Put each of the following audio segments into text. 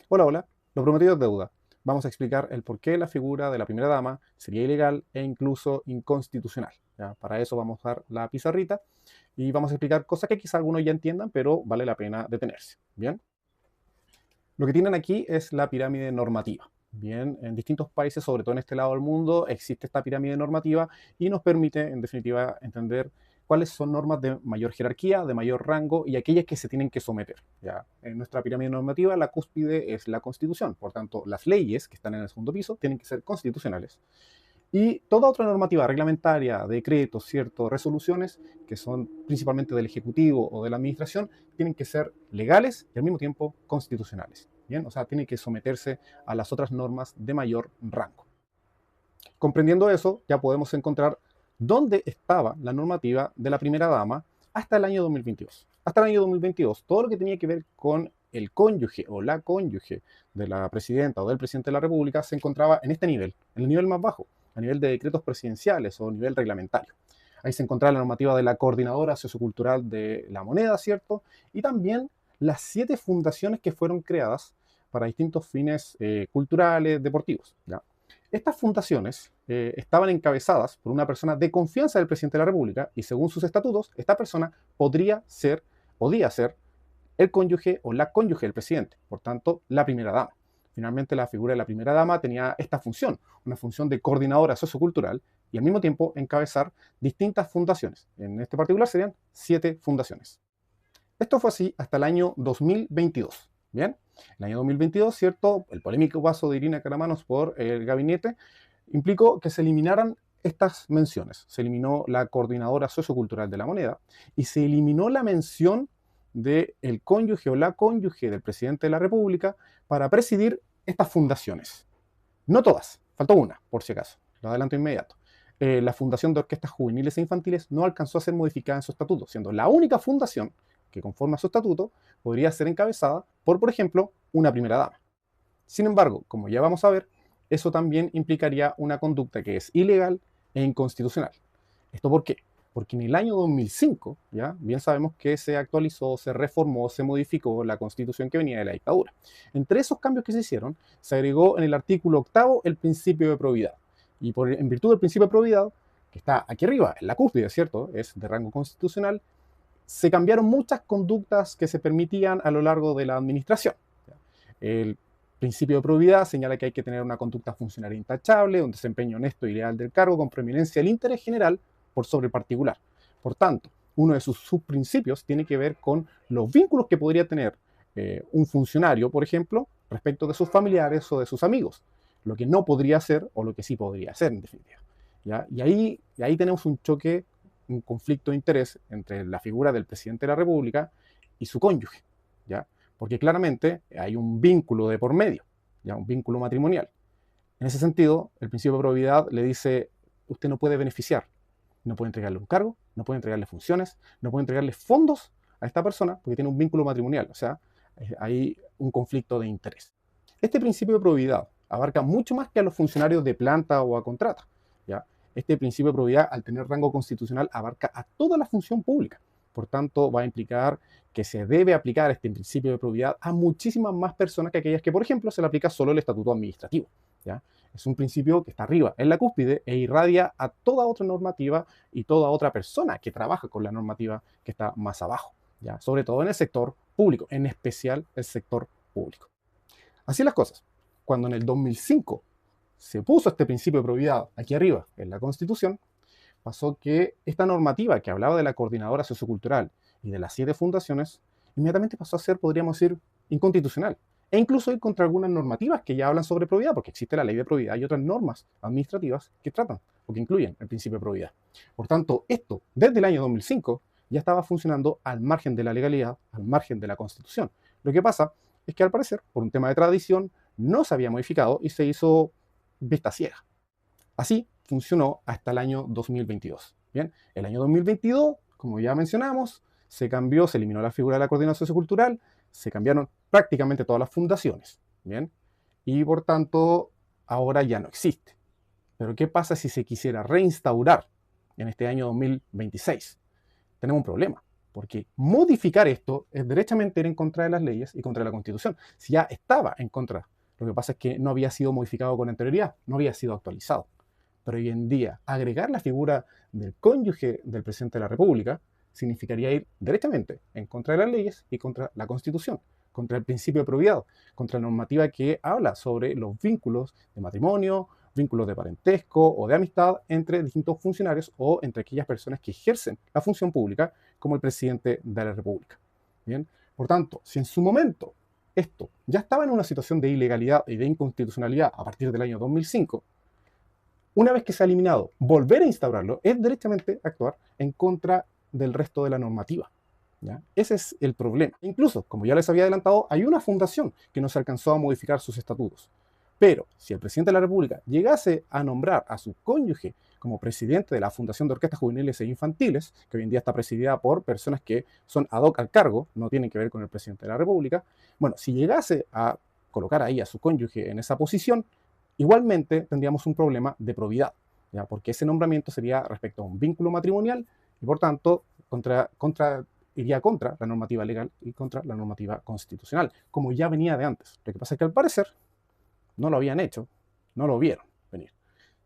Hola, hola. Lo prometido es deuda. Vamos a explicar el por qué la figura de la primera dama sería ilegal e incluso inconstitucional. ¿Ya? Para eso vamos a dar la pizarrita y vamos a explicar cosas que quizá algunos ya entiendan, pero vale la pena detenerse. Bien, lo que tienen aquí es la pirámide normativa. Bien, en distintos países, sobre todo en este lado del mundo, existe esta pirámide normativa y nos permite, en definitiva, entender cuáles son normas de mayor jerarquía, de mayor rango y aquellas que se tienen que someter. ¿Ya? En nuestra pirámide normativa, la cúspide es la Constitución. Por tanto, las leyes que están en el segundo piso tienen que ser constitucionales. Y toda otra normativa reglamentaria, decretos, ciertas resoluciones, que son principalmente del Ejecutivo o de la Administración, tienen que ser legales y al mismo tiempo constitucionales. Bien, o sea, tienen que someterse a las otras normas de mayor rango. Comprendiendo eso, ya podemos encontrar dónde estaba la normativa de la primera dama hasta el año 2022. Hasta el año 2022, todo lo que tenía que ver con el cónyuge o la cónyuge de la presidenta o del presidente de la República se encontraba en este nivel, en el nivel más bajo, a nivel de decretos presidenciales o nivel reglamentario. Ahí se encontraba la normativa de la Coordinadora Sociocultural de la Moneda, ¿cierto? Y también las 7 fundaciones que fueron creadas para distintos fines culturales, deportivos. ¿Ya? Estas fundaciones estaban encabezadas por una persona de confianza del presidente de la República y según sus estatutos, esta persona podía ser el cónyuge o la cónyuge del presidente, por tanto, la primera dama. Finalmente, la figura de la primera dama tenía esta función, una función de coordinadora sociocultural y al mismo tiempo encabezar distintas fundaciones. En este particular serían 7 fundaciones. Esto fue así hasta el año 2022. Bien, el año 2022, ¿cierto? El polémico paso de Irina Caramanos por el gabinete implicó que se eliminaran estas menciones. Se eliminó la coordinadora sociocultural de la moneda y se eliminó la mención del cónyuge o la cónyuge del presidente de la República para presidir estas fundaciones. No todas, faltó una, por si acaso, lo adelanto inmediato. La Fundación de Orquestas Juveniles e Infantiles no alcanzó a ser modificada en su estatuto, siendo la única fundación que conforme a su estatuto podría ser encabezada por ejemplo, una primera dama. Sin embargo, como ya vamos a ver, eso también implicaría una conducta que es ilegal e inconstitucional. ¿Esto por qué? Porque en el año 2005, ¿ya? Bien sabemos que se actualizó, se reformó, se modificó la constitución que venía de la dictadura. Entre esos cambios que se hicieron, se agregó en el artículo 8 el principio de probidad. Y en virtud del principio de probidad, que está aquí arriba, en la cúspide, ¿cierto? Es de rango constitucional, se cambiaron muchas conductas que se permitían a lo largo de la administración. El principio de probidad señala que hay que tener una conducta funcionaria intachable, un desempeño honesto y leal del cargo con preeminencia del interés general por sobre el particular. Por tanto, uno de sus subprincipios tiene que ver con los vínculos que podría tener un funcionario, por ejemplo, respecto de sus familiares o de sus amigos. Lo que no podría hacer o lo que sí podría hacer, en definitiva. ¿Ya? Y ahí tenemos un choque, un conflicto de interés entre la figura del presidente de la República y su cónyuge. ¿Ya? Porque claramente hay un vínculo de por medio, ya un vínculo matrimonial. En ese sentido, el principio de probidad le dice, usted no puede beneficiar, no puede entregarle un cargo, no puede entregarle funciones, no puede entregarle fondos a esta persona porque tiene un vínculo matrimonial, o sea, hay un conflicto de interés. Este principio de probidad abarca mucho más que a los funcionarios de planta o a contrata, ¿ya? Este principio de probidad, al tener rango constitucional, abarca a toda la función pública. Por tanto, va a implicar que se debe aplicar este principio de probidad a muchísimas más personas que aquellas que, por ejemplo, se le aplica solo el estatuto administrativo. ¿Ya? Es un principio que está arriba, en la cúspide, e irradia a toda otra normativa y toda otra persona que trabaja con la normativa que está más abajo. ¿Ya? Sobre todo en el sector público, en especial el sector público. Así las cosas. Cuando en el 2005 se puso este principio de probidad aquí arriba, en la Constitución, pasó que esta normativa que hablaba de la coordinadora sociocultural y de las 7 fundaciones, inmediatamente pasó a ser, podríamos decir, inconstitucional. E incluso ir contra algunas normativas que ya hablan sobre probidad, porque existe la ley de probidad y otras normas administrativas que tratan o que incluyen el principio de probidad. Por tanto, esto, desde el año 2005, ya estaba funcionando al margen de la legalidad, al margen de la Constitución. Lo que pasa es que al parecer, por un tema de tradición, no se había modificado y se hizo vista ciega. Así funcionó hasta el año 2022. Bien, el año 2022, como ya mencionamos, se cambió, se eliminó la figura de la coordinación sociocultural, se cambiaron prácticamente todas las fundaciones. Bien, y por tanto, ahora ya no existe. Pero ¿qué pasa si se quisiera reinstaurar en este año 2026? Tenemos un problema. Porque modificar esto es derechamente ir en contra de las leyes y contra la Constitución. Si ya estaba en contra, lo que pasa es que no había sido modificado con anterioridad, no había sido actualizado. Pero hoy en día, agregar la figura del cónyuge del presidente de la República significaría ir directamente en contra de las leyes y contra la Constitución, contra el principio de probidad, contra la normativa que habla sobre los vínculos de matrimonio, vínculos de parentesco o de amistad entre distintos funcionarios o entre aquellas personas que ejercen la función pública, como el presidente de la República. Bien, por tanto, si en su momento esto ya estaba en una situación de ilegalidad y de inconstitucionalidad a partir del año 2005, una vez que se ha eliminado, volver a instaurarlo es directamente actuar en contra del resto de la normativa. ¿Ya? Ese es el problema. Incluso, como ya les había adelantado, hay una fundación que no se alcanzó a modificar sus estatutos. Pero si el presidente de la República llegase a nombrar a su cónyuge como presidente de la Fundación de Orquestas Juveniles e Infantiles, que hoy en día está presidida por personas que son ad hoc al cargo, no tienen que ver con el presidente de la República, bueno, si llegase a colocar ahí a su cónyuge en esa posición, igualmente tendríamos un problema de probidad, ¿ya? Porque ese nombramiento sería respecto a un vínculo matrimonial y por tanto iría contra la normativa legal y contra la normativa constitucional, como ya venía de antes. Lo que pasa es que al parecer no lo habían hecho, no lo vieron venir.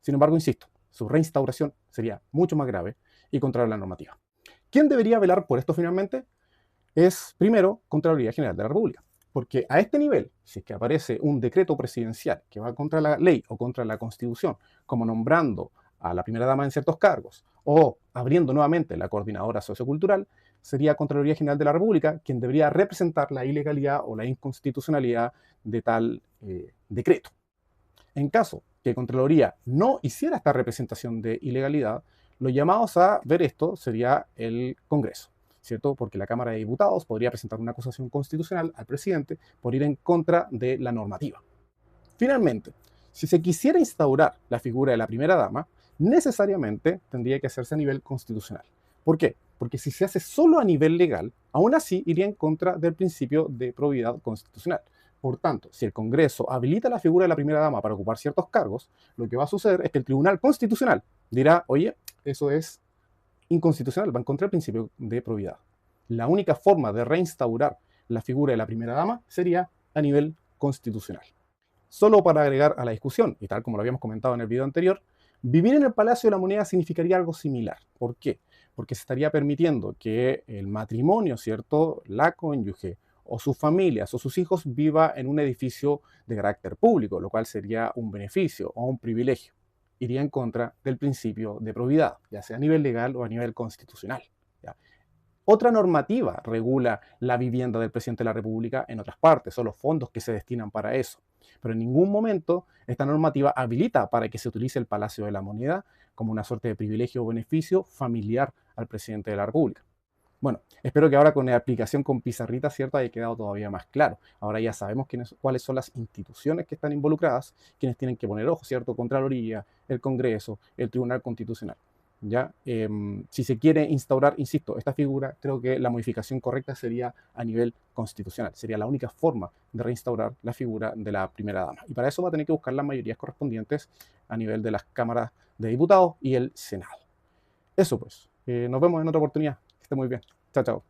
Sin embargo, insisto, su reinstauración sería mucho más grave y contra la normativa. ¿Quién debería velar por esto finalmente? Es, primero, Contraloría General de la República. Porque a este nivel, si es que aparece un decreto presidencial que va contra la ley o contra la Constitución, como nombrando a la primera dama en ciertos cargos o abriendo nuevamente la coordinadora sociocultural, sería Contraloría General de la República quien debería representar la ilegalidad o la inconstitucionalidad de tal decreto. En caso que Contraloría no hiciera esta representación de ilegalidad, los llamados a ver esto sería el Congreso, ¿cierto? Porque la Cámara de Diputados podría presentar una acusación constitucional al presidente por ir en contra de la normativa. Finalmente, si se quisiera instaurar la figura de la primera dama, necesariamente tendría que hacerse a nivel constitucional. ¿Por qué? Porque si se hace solo a nivel legal, aún así iría en contra del principio de probidad constitucional. Por tanto, si el Congreso habilita la figura de la primera dama para ocupar ciertos cargos, lo que va a suceder es que el Tribunal Constitucional dirá, oye, eso es inconstitucional, va en contra del principio de probidad. La única forma de reinstaurar la figura de la primera dama sería a nivel constitucional. Solo para agregar a la discusión, y tal como lo habíamos comentado en el video anterior, vivir en el Palacio de la Moneda significaría algo similar. ¿Por qué? Porque se estaría permitiendo que el matrimonio, ¿cierto?, la cónyuge o sus familias o sus hijos viva en un edificio de carácter público, lo cual sería un beneficio o un privilegio. Iría en contra del principio de probidad, ya sea a nivel legal o a nivel constitucional. ¿Ya? Otra normativa regula la vivienda del presidente de la República en otras partes, son los fondos que se destinan para eso. Pero en ningún momento esta normativa habilita para que se utilice el Palacio de la Moneda como una suerte de privilegio o beneficio familiar al presidente de la República. Bueno, espero que ahora con la aplicación con pizarrita, ¿cierto?, haya quedado todavía más claro. Ahora ya sabemos cuáles son las instituciones que están involucradas, quienes tienen que poner ojo, ¿cierto? Contraloría, el Congreso, el Tribunal Constitucional. ¿Ya? Si se quiere instaurar, insisto, esta figura, creo que la modificación correcta sería a nivel constitucional. Sería la única forma de reinstaurar la figura de la primera dama. Y para eso va a tener que buscar las mayorías correspondientes a nivel de las cámaras de diputados y el Senado. Eso pues. Nos vemos en otra oportunidad. Que esté muy bien. Chao, chao.